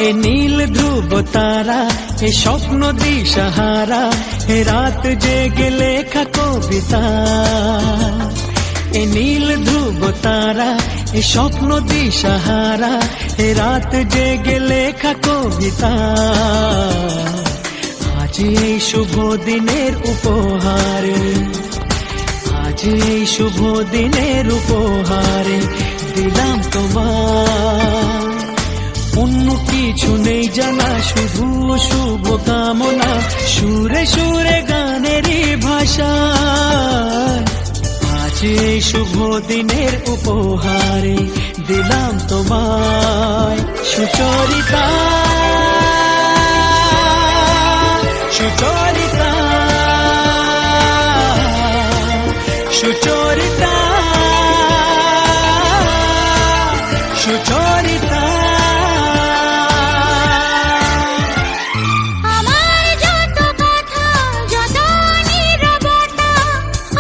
এ নীল ধ্রুব তারা, এ স্বপ্ন দিশাহারা, এ রাত জেগে লেখা কবিতা। এ নীল ধ্রুব তারা, এ স্বপ্ন দিশাহারা, এ রাত জেগে লেখা কবিতা। আজ এই শুভ দিনের উপহারে, আজ এই শুভ দিনের উপহারে দিলাম তোমার। অন্য কিছু নেই জানা, শুধু শুভ কামনা, সুরে সুরে গানেরই ভাষা। আজ এই শুভ দিনের উপহারে দিলাম তোমায় সুচরিতা, সুচরিতা, সুচরিতা, সুচরিতা। আমার যত কথা, যত নীরবতা,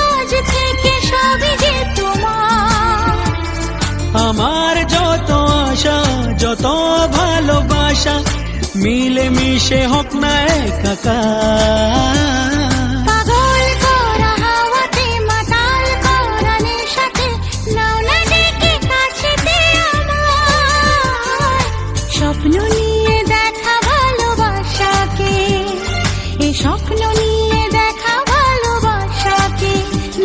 আজ থেকে সবই যে তোমার। আমার যত আশা, যত ভালোবাসা, মিলে মিশে হোক না একাকার। পাগল করা হাওয়াতে, মাতাল করা নেশাতে, নাও না ডেকে কাছেতে আমার। স্বপ্ন নিয়ে দেখা ভালোবাসাকে, এই স্বপ্ন নিয়ে দেখা ভালোবাসাকে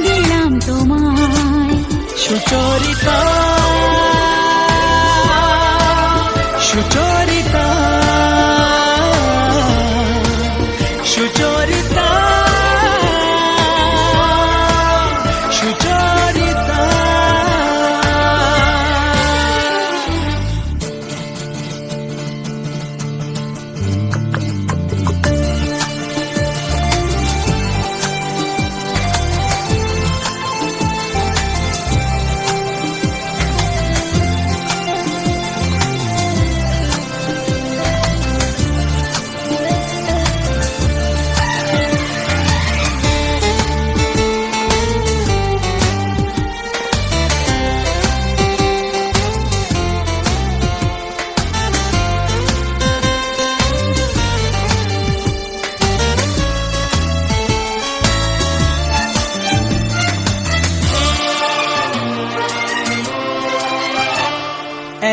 দিলাম তোমায় সুচরিতা, সুচরিতা, সুচরিতা, সুচরিতা।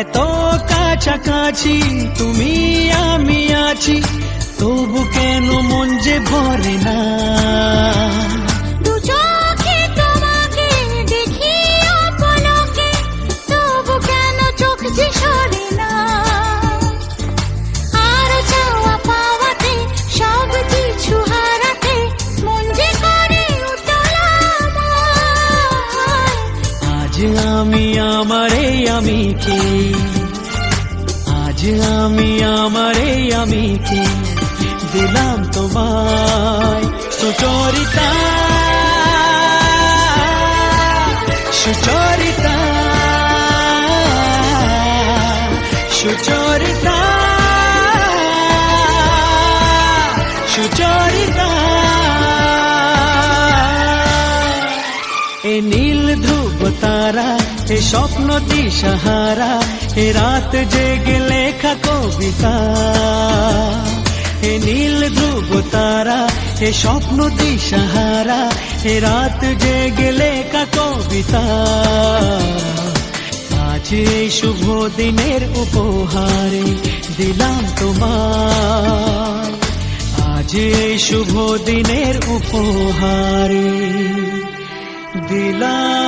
এত কাছাকাছি তুমি আমি আছি, তবু কেন মন যে ভরে না। দু চোখে তোমাকে দেখি অপলকে, তবু কেন চোখ যে সরে না। আর চাওয়া পাওয়াতে, সব কিছু হারাতে, মন যে করে উতলা আমার। আজ আমি আমার এই আমিকে, আজ আমি আমার এই আমিকে দিলাম তোমায় সুচরিতা, সুচরিতা, সুচরিতা, সুচরিতা। এ নীল ধ্রুব তারা, এ স্বপ্ন দিশাহারা, এ রাত জেগে লেখা কবিতা। এ নীল ধ্রুব তারা, এ স্বপ্ন দিশাহারা, এ রাত জেগে লেখা কবিতা। আজ এই শুভ দিনের উপহারে দিলাম তোমায়, আজ এই শুভ দিনের উপহারে দিলাম